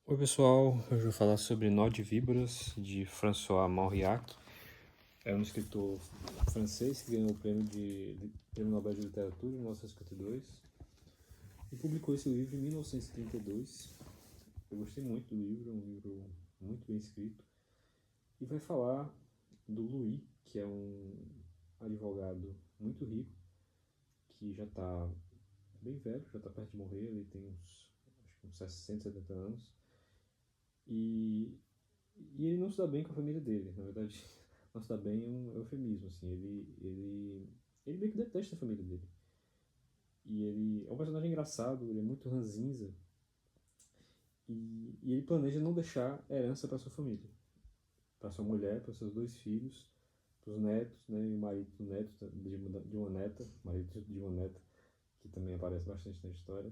Oi pessoal, hoje eu vou falar sobre Nó de Víboras, de François Mauriac. É um escritor francês que ganhou o Prêmio Nobel de Literatura em 1952 e publicou esse livro em 1932. Eu gostei muito do livro, é um livro muito bem escrito. E vai falar do Louis, que é um advogado muito rico, que já está bem velho, já está perto de morrer, ele tem acho que uns 60, 70 anos. E ele não se dá bem com a família dele, na verdade, não se dá bem é um eufemismo, assim, ele meio que detesta a família dele. E ele é um personagem engraçado, ele é muito ranzinza, e ele planeja não deixar herança para sua família, para sua mulher, para seus dois filhos, para os netos, né, e o marido do neto, de uma neta, marido de uma neta, que também aparece bastante na história.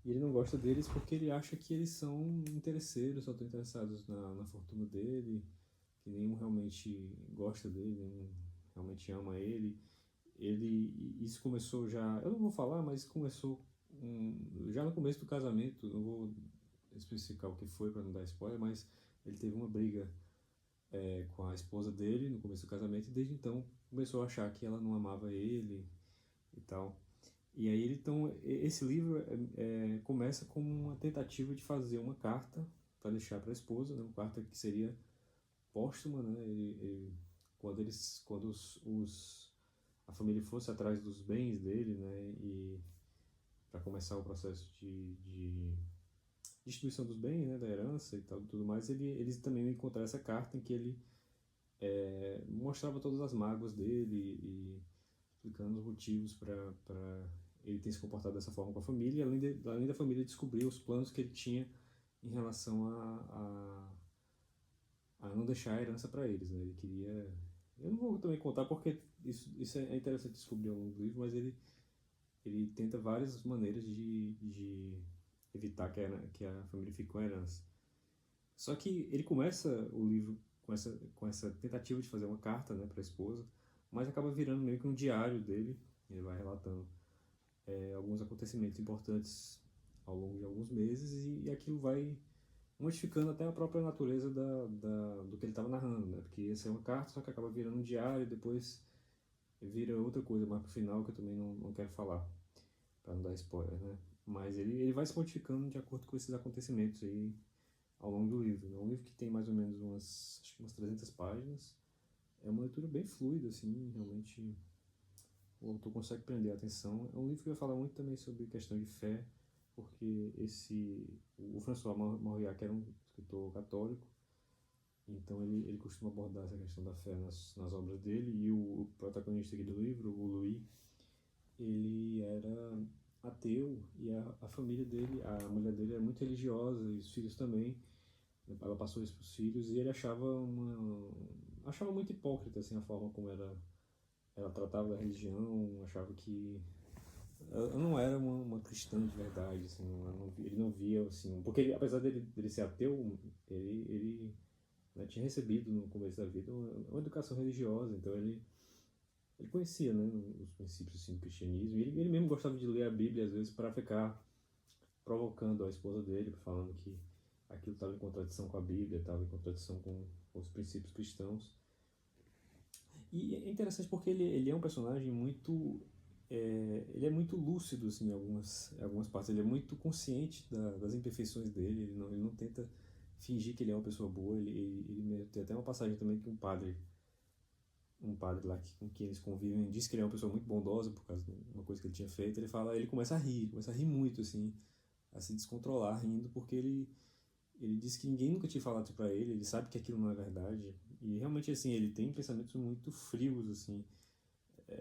E ele não gosta deles porque ele acha que eles são interesseiros, só estão interessados na fortuna dele, que nenhum realmente gosta dele, nenhum realmente ama ele. Isso começou já, eu não vou falar, mas começou já no começo do casamento, não vou especificar o que foi para não dar spoiler, mas ele teve uma briga com a esposa dele no começo do casamento e desde então começou a achar que ela não amava ele e tal. E aí então esse livro começa com uma tentativa de fazer uma carta para deixar para a esposa, né, uma carta que seria póstuma, né? Quando a família fosse atrás dos bens dele, né? E para começar o processo de distribuição dos bens, né? Da herança e tal, tudo mais, eles também encontraram essa carta em que ele mostrava todas as mágoas dele e explicando os motivos para ele ter se comportado dessa forma com a família, além da família descobrir os planos que ele tinha em relação a não deixar a herança para eles, né? Ele queria. Eu não vou também contar porque isso é interessante descobrir ao longo do livro, mas ele tenta várias maneiras de evitar que a família fique com a herança. Só que ele começa o livro com essa tentativa de fazer uma carta, né, para a esposa, mas acaba virando meio que um diário dele. Ele vai relatando alguns acontecimentos importantes ao longo de alguns meses e aquilo vai modificando até a própria natureza do que ele estava narrando, né? Porque ia ser uma carta, só que acaba virando um diário e depois vira outra coisa mais pro final que eu também não quero falar, para não dar spoiler, né? Mas ele vai se modificando de acordo com esses acontecimentos aí ao longo do livro. É um livro que tem mais ou menos acho que umas 300 páginas. É uma leitura bem fluida, assim, realmente o autor consegue prender a atenção. É um livro que vai falar muito também sobre questão de fé, porque o François Mauriac era um escritor católico, então ele costuma abordar essa questão da fé nas obras dele, e o protagonista aqui do livro, o Louis, ele era ateu, e a família dele, a mulher dele era muito religiosa, e os filhos também. Ela passou isso para os filhos, e ele achava muito hipócrita assim, a forma como ela tratava da religião, achava que ela não era uma cristã de verdade, assim, ele não via, assim, porque apesar dele ser ateu, ele né, tinha recebido no começo da vida uma educação religiosa, então ele conhecia, né, os princípios assim, do cristianismo, e ele mesmo gostava de ler a Bíblia às vezes para ficar provocando a esposa dele, falando que aquilo estava em contradição com a Bíblia, estava em contradição com os princípios cristãos. E é interessante porque ele é um personagem muito ele é muito lúcido assim, em algumas partes. Ele é muito consciente das imperfeições dele. Ele não tenta fingir que ele é uma pessoa boa. Ele tem até uma passagem também que um padre lá com quem eles convivem diz que ele é uma pessoa muito bondosa por causa de uma coisa que ele tinha feito. Ele começa a rir muito assim, a se descontrolar rindo porque ele diz que ninguém nunca tinha falado isso pra ele. Ele sabe que aquilo não é verdade. E realmente assim, ele tem pensamentos muito frios assim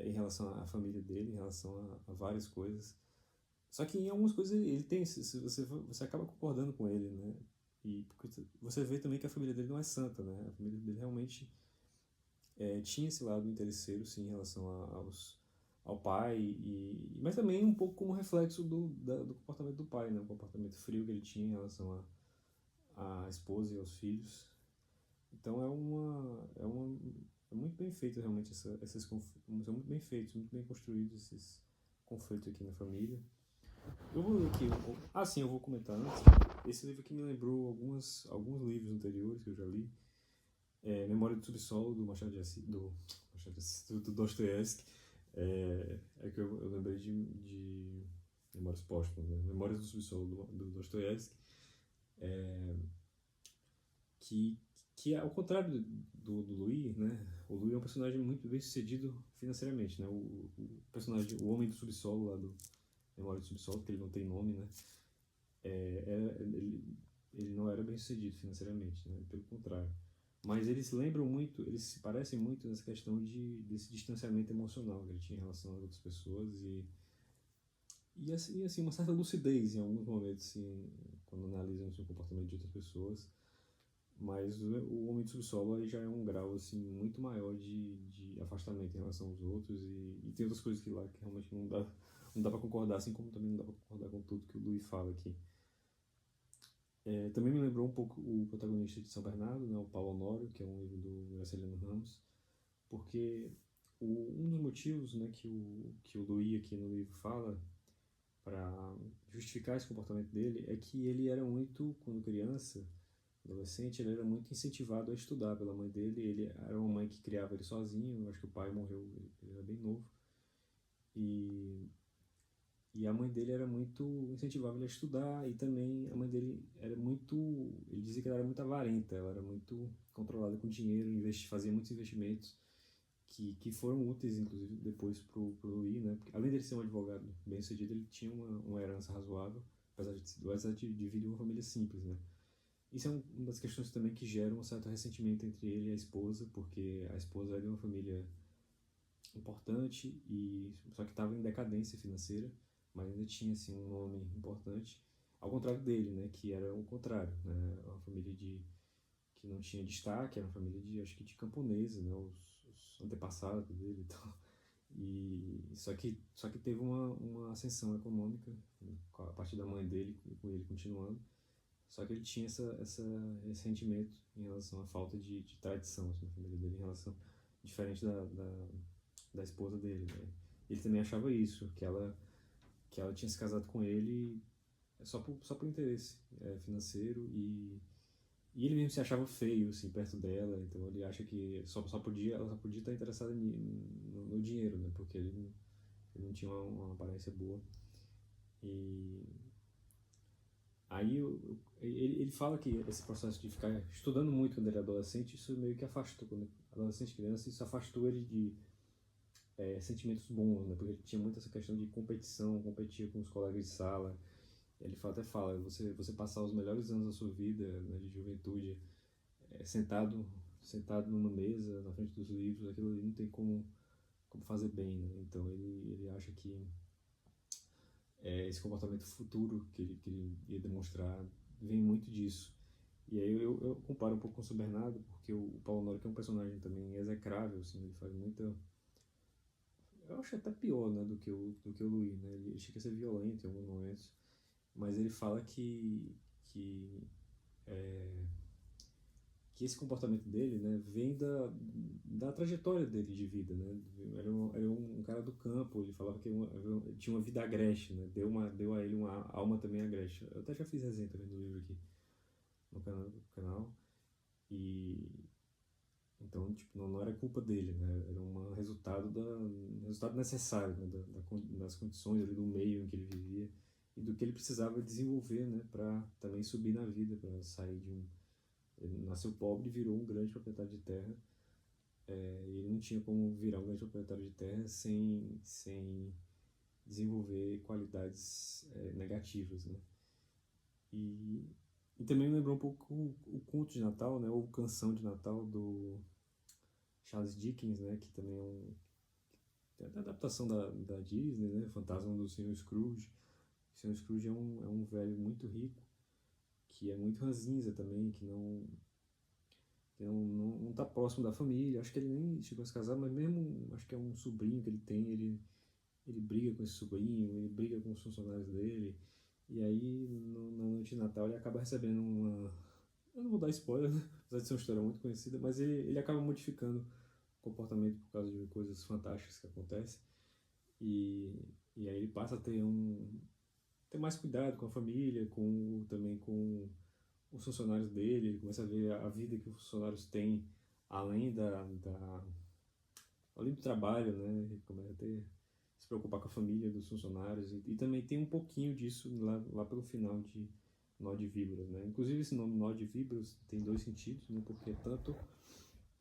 em relação à família dele, em relação a várias coisas. Só que em algumas coisas ele tem, se você acaba concordando com ele, né? E porque você vê também que a família dele não é santa, né? A família dele realmente tinha esse lado interesseiro, sim, em relação ao pai, mas também um pouco como reflexo do comportamento do pai, né? O comportamento frio que ele tinha em relação à esposa e aos filhos. Então é muito bem feito realmente são muito bem feitos, muito bem construídos esses conflitos aqui na família. Eu vou ler aqui. Sim, eu vou comentar antes. Esse livro aqui me lembrou alguns livros anteriores que eu já li. Memória do Subsolo, do Machado de Assis, do Dostoiévski. Que eu lembrei de Memórias Póstumas, né? Memórias do Subsolo, do Dostoiévski. Que, que ao contrário do Louis, né? O Louis é um personagem muito bem sucedido financeiramente, né? O personagem, o homem do subsolo lá do Memória do Subsolo, que ele não tem nome, né? Ele não era bem sucedido financeiramente, né? Pelo contrário. Mas eles lembram muito, eles se parecem muito nessa questão desse distanciamento emocional que ele tinha em relação às outras pessoas assim, uma certa lucidez em alguns momentos, assim, quando analisam o comportamento de outras pessoas. Mas o homem do subsolo aí já é um grau assim muito maior de afastamento em relação aos outros e tem outras coisas que lá que realmente não dá para concordar, assim como também não dá para concordar com tudo que o Luiz fala aqui. Também me lembrou um pouco o protagonista de São Bernardo, né, o Paulo Honório, que é um livro do Graciliano Ramos, porque um dos motivos, né, que o Luiz aqui no livro fala para justificar esse comportamento dele é que ele era muito, quando criança, adolescente, ele era muito incentivado a estudar pela mãe dele. Ele era uma mãe que criava ele sozinho. Eu acho que o pai morreu, ele era bem novo. E a mãe dele era muito incentivava ele a estudar e também a mãe dele era muito, ele dizia que ela era muito avarenta, ela era muito controlada com dinheiro, fazia muitos investimentos que foram úteis inclusive depois pro Louis, né? Porque, além dele ser um advogado bem sucedido, ele tinha uma herança razoável, apesar de vir de uma família simples, né? Isso é uma das questões também que gera um certo ressentimento entre ele e a esposa, porque a esposa é de uma família importante e só que estava em decadência financeira, mas ainda tinha assim um nome importante, ao contrário dele, né, que era o contrário, né, uma família que não tinha destaque, era uma família de acho que de camponeses, né, os antepassados dele e tal. E só que teve uma ascensão econômica a partir da mãe dele, com ele continuando. Só que ele tinha esse ressentimento em relação à falta de tradição assim, na família dele, em relação diferente da esposa dele. Né? Ele também achava isso, que ela tinha se casado com ele só por interesse financeiro e ele mesmo se achava feio assim, perto dela, então ele acha que ela só podia estar interessada no dinheiro, né? Porque ele não tinha uma aparência boa. E aí ele fala que esse processo de ficar estudando muito quando ele era adolescente, isso meio que afastou, quando adolescente criança, isso afastou ele de sentimentos bons, né? Porque ele tinha muito essa questão de competição, competia com os colegas de sala. Ele até fala, você passar os melhores anos da sua vida, né, de juventude, sentado numa mesa, na frente dos livros, aquilo ali não tem como fazer bem, né? Então ele acha que esse comportamento futuro que ele ia demonstrar vem muito disso. E aí eu comparo um pouco com o São Bernardo, porque o Paulo Honório, que é um personagem também execrável, assim, ele faz muita... Eu acho até pior, né, do que o Luís, né? Ele chega a ser violento em alguns momentos, mas ele fala que, é, que esse comportamento dele, né, vem da trajetória dele de vida, né? Era um cara do campo, ele falava que tinha uma vida agreste, né? Deu a ele uma alma também agreste. Eu até já fiz resenha também do livro aqui no canal. E então, tipo, não era culpa dele, né? Era um resultado necessário, né? Das condições ali, do meio em que ele vivia e do que ele precisava desenvolver, né? Para também subir na vida, para sair de um... Ele nasceu pobre e virou um grande proprietário de terra. E ele não tinha como virar um grande proprietário de terra sem desenvolver qualidades negativas, né? E, e também me lembrou um pouco o conto de Natal, né? Ou canção de Natal do Charles Dickens, né, que também tem a adaptação da Disney, né, Fantasma do Senhor Scrooge. O Senhor Scrooge é um velho muito rico, que é muito ranzinza também, que não tá próximo da família. Acho que ele nem chegou a se casar, mas mesmo, acho que é um sobrinho que ele tem, ele briga com esse sobrinho, ele briga com os funcionários dele, e aí na noite de Natal ele acaba recebendo uma... Eu não vou dar spoiler, né? Apesar de ser uma história muito conhecida, mas ele acaba modificando comportamento por causa de coisas fantásticas que acontecem. E, e aí ele passa a ter ter mais cuidado com a família, também com os funcionários dele. Ele começa a ver a vida que os funcionários têm além além do trabalho, né? Ele começa a se preocupar com a família dos funcionários e também tem um pouquinho disso lá pelo final de Nó de Víboras, né? Inclusive esse nome Nó de Víboras tem dois sentidos, né? Porque tanto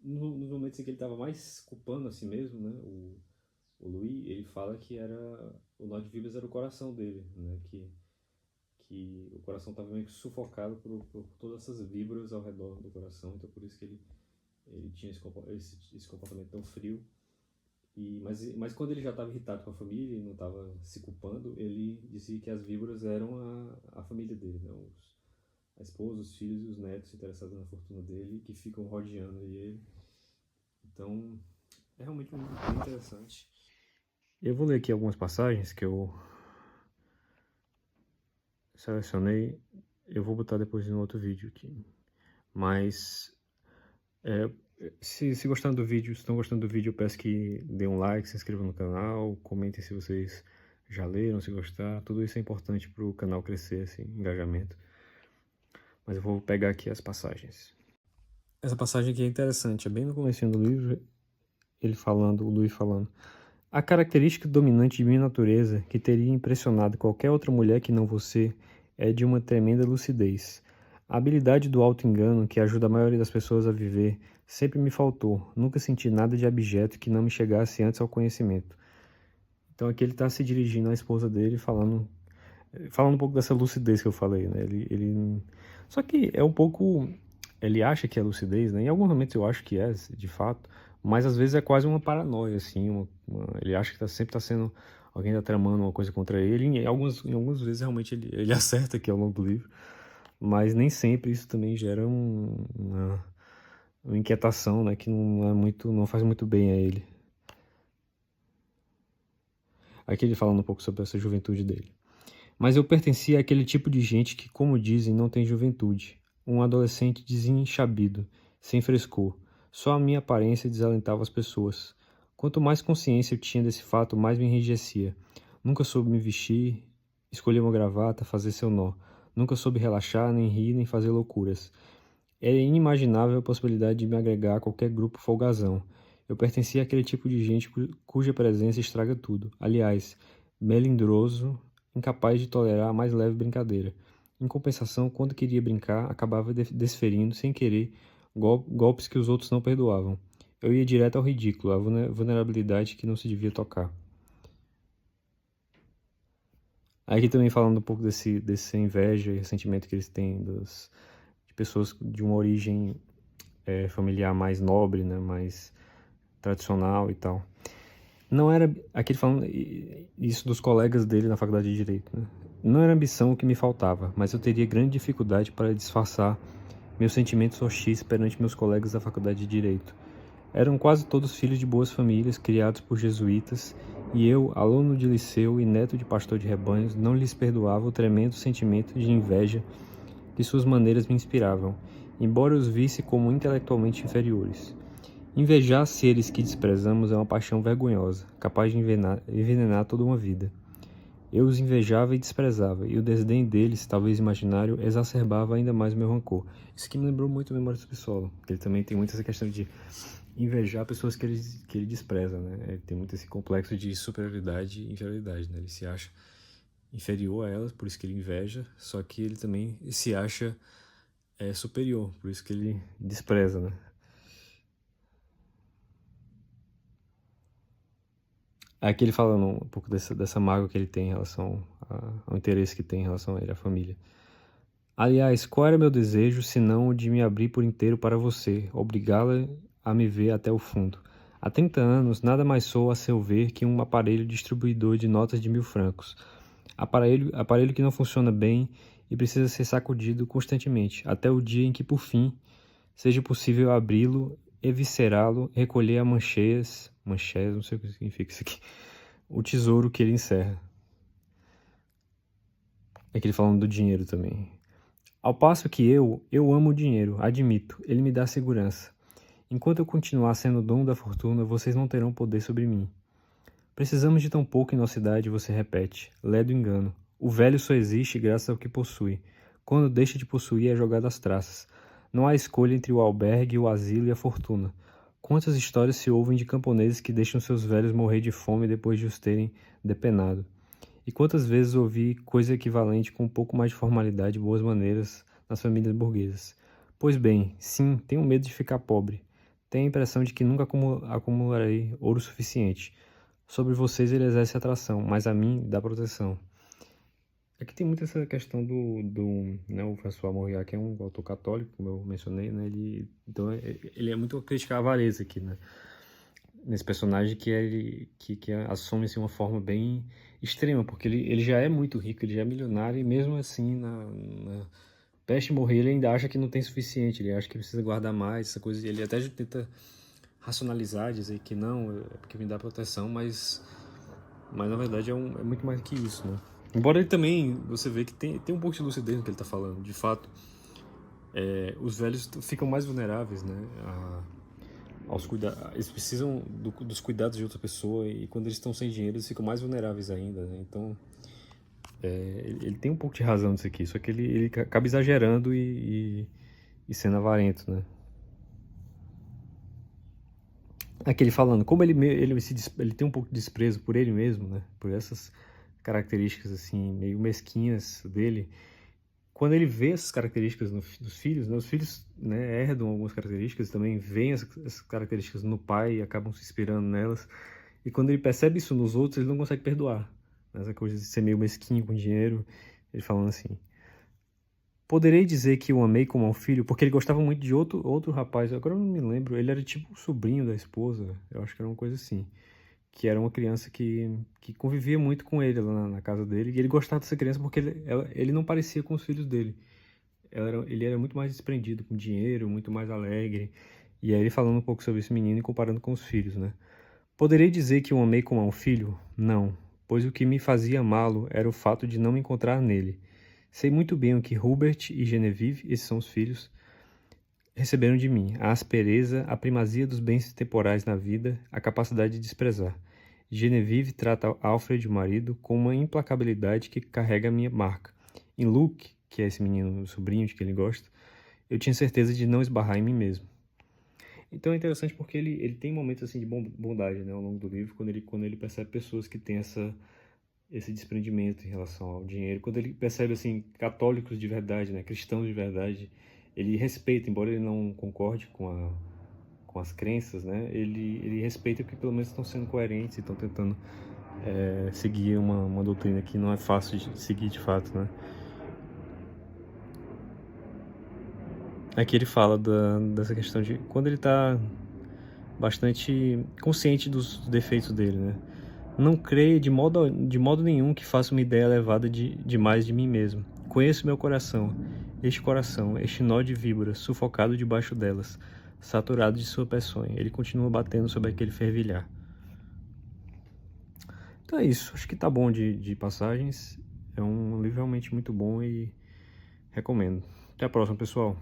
nos momentos em que ele estava mais culpando a si mesmo, né? O Louis, ele fala que o Nó de Víboras era o coração dele, né? Que o coração estava meio que sufocado por todas essas víboras ao redor do coração, então por isso que ele tinha esse comportamento tão frio. Mas quando ele já estava irritado com a família e não estava se culpando, ele dizia que as víboras eram a família dele, né? A esposa, os filhos e os netos interessados na fortuna dele, que ficam rodeando ele. Então, é realmente um livro bem interessante. Eu vou ler aqui algumas passagens que eu selecionei. Eu vou botar depois no outro vídeo aqui. Mas, se gostaram do vídeo, se estão gostando do vídeo, eu peço que dê um like, se inscrevam no canal, comentem se vocês já leram, se gostar. Tudo isso é importante para o canal crescer, assim, engajamento. Mas eu vou pegar aqui as passagens. Essa passagem aqui é interessante, é bem no comecinho do livro, o Louis falando. A característica dominante de minha natureza, que teria impressionado qualquer outra mulher que não você, é de uma tremenda lucidez. A habilidade do auto-engano, que ajuda a maioria das pessoas a viver, sempre me faltou. Nunca senti nada de abjeto que não me chegasse antes ao conhecimento. Então aqui ele está se dirigindo à esposa dele, falando um pouco dessa lucidez que eu falei, né? Só que é um pouco... Ele acha que é lucidez, né? Em alguns momentos eu acho que é, de fato, mas às vezes é quase uma paranoia, assim. Ele acha que sempre está sendo... Alguém está tramando uma coisa contra ele. Em algumas vezes realmente ele acerta aqui ao longo do livro, mas nem sempre isso também gera uma inquietação, né? Que não faz muito bem a ele. Aqui ele falando um pouco sobre essa juventude dele. Mas eu pertencia àquele tipo de gente que, como dizem, não tem juventude. Um adolescente desenchabido, sem frescor. Só a minha aparência desalentava as pessoas. Quanto mais consciência eu tinha desse fato, mais me enrijecia. Nunca soube me vestir, escolher uma gravata, fazer seu nó. Nunca soube relaxar, nem rir, nem fazer loucuras. Era inimaginável a possibilidade de me agregar a qualquer grupo folgazão. Eu pertencia àquele tipo de gente cuja presença estraga tudo. Aliás, melindroso, incapaz de tolerar a mais leve brincadeira. Em compensação, quando queria brincar, acabava desferindo, sem querer, golpes que os outros não perdoavam. Eu ia direto ao ridículo, à vulnerabilidade que não se devia tocar. Aqui também falando um pouco dessa inveja e ressentimento que eles têm de pessoas de uma origem familiar mais nobre, né, mais tradicional e tal. Não era, aqui ele falando isso dos colegas dele na faculdade de Direito, né? Não era ambição o que me faltava, mas eu teria grande dificuldade para disfarçar meus sentimentos hostis perante meus colegas da faculdade de Direito. Eram quase todos filhos de boas famílias, criados por jesuítas, e eu, aluno de liceu e neto de pastor de rebanhos, não lhes perdoava o tremendo sentimento de inveja que suas maneiras me inspiravam, embora os visse como intelectualmente inferiores. Invejar seres que desprezamos é uma paixão vergonhosa, capaz de envenenar toda uma vida. Eu os invejava e desprezava, e o desdém deles, talvez imaginário, exacerbava ainda mais o meu rancor. Isso aqui me lembrou muito a Memórias do Subsolo, porque ele também tem muito essa questão de invejar pessoas que ele despreza, né? Ele tem muito esse complexo de superioridade e inferioridade, né? Ele se acha inferior a elas, por isso que ele inveja, só que ele também se acha superior, por isso que ele despreza, né? Aqui ele falando um pouco dessa mágoa que ele tem em relação ao interesse que tem em relação a ele, à família. Aliás, qual era meu desejo, senão o de me abrir por inteiro para você, obrigá-la a me ver até o fundo. Há 30 anos, nada mais sou, a seu ver, que um aparelho distribuidor de notas de 1000 francos. Aparelho que não funciona bem e precisa ser sacudido constantemente, até o dia em que, por fim, seja possível abri-lo, eviscerá-lo, recolher a mancheias, não sei o que significa isso aqui, o tesouro que ele encerra. É que ele falando do dinheiro também. Ao passo que eu amo o dinheiro, admito, ele me dá segurança. Enquanto eu continuar sendo dono da fortuna, vocês não terão poder sobre mim. Precisamos de tão pouco em nossa idade, você repete, ledo engano. O velho só existe graças ao que possui. Quando deixa de possuir, é jogado às traças. Não há escolha entre o albergue, o asilo e a fortuna. Quantas histórias se ouvem de camponeses que deixam seus velhos morrer de fome depois de os terem depenado? E quantas vezes ouvi coisa equivalente com um pouco mais de formalidade e boas maneiras nas famílias burguesas? Pois bem, sim, tenho medo de ficar pobre. Tenho a impressão de que nunca acumularei ouro suficiente. Sobre vocês ele exerce atração, mas a mim dá proteção. Aqui tem muito essa questão né, o François Mauriac, que é um autor católico, como eu mencionei, né, ele é muito a criticar a avareza aqui, né, nesse personagem que assume assim, uma forma bem extrema, porque ele já é muito rico, ele já é milionário, e mesmo assim, na peste morrer, ele ainda acha que não tem suficiente, ele acha que precisa guardar mais, essa coisa, ele até tenta racionalizar, dizer que não, é porque me dá proteção, mas na verdade é muito mais que isso, né. Embora ele também, você vê que tem um pouco de lucidez no que ele está falando. De fato, os velhos ficam mais vulneráveis, né? Aos cuidados. Eles precisam dos cuidados de outra pessoa e quando eles estão sem dinheiro, eles ficam mais vulneráveis ainda, né? Então, ele tem um pouco de razão nisso aqui. Só que ele acaba exagerando e sendo avarento, né? Aquele falando, como ele tem um pouco de desprezo por ele mesmo, né? Por essas características, assim, meio mesquinhas dele. Quando ele vê essas características dos filhos, né, os filhos, né, herdam algumas características, também veem essas características no pai e acabam se inspirando nelas. E quando ele percebe isso nos outros, ele não consegue perdoar. Essa coisa de ser meio mesquinho com dinheiro, ele falando assim: poderei dizer que o amei como um filho, porque ele gostava muito de outro rapaz, agora eu não me lembro, ele era tipo o sobrinho da esposa, eu acho que era uma coisa assim. Que era uma criança que convivia muito com ele lá na casa dele, e ele gostava dessa criança porque ele não parecia com os filhos dele. Ele era muito mais desprendido com dinheiro, muito mais alegre. E aí ele falando um pouco sobre esse menino e comparando com os filhos, né? Poderei dizer que o amei como a um filho? Não, pois o que me fazia amá-lo era o fato de não me encontrar nele. Sei muito bem o que Hubert e Genevieve, esses são os filhos, receberam de mim: a aspereza, a primazia dos bens temporais na vida, a capacidade de desprezar. Genevieve trata Alfred, o marido, com uma implacabilidade que carrega a minha marca. Em Luke, que é esse menino, o sobrinho de que ele gosta, eu tinha certeza de não esbarrar em mim mesmo. Então é interessante porque ele tem momentos assim de bondade, né, ao longo do livro, quando ele percebe pessoas que têm esse desprendimento em relação ao dinheiro, quando ele percebe assim católicos de verdade, né, cristãos de verdade, ele respeita, embora ele não concorde com as crenças, né, ele respeita porque pelo menos estão sendo coerentes e estão tentando seguir uma doutrina que não é fácil de seguir de fato, né. Aqui ele fala dessa questão de quando ele está bastante consciente dos defeitos dele, né. Não creio de modo nenhum que faça uma ideia elevada demais de mim mesmo. Conheço meu coração, este nó de víboras, sufocado debaixo delas, saturado de sua peçonha. Ele continua batendo sobre aquele fervilhar. Então é isso, acho que tá bom de passagens. É um livro realmente muito bom e recomendo. Até a próxima, pessoal.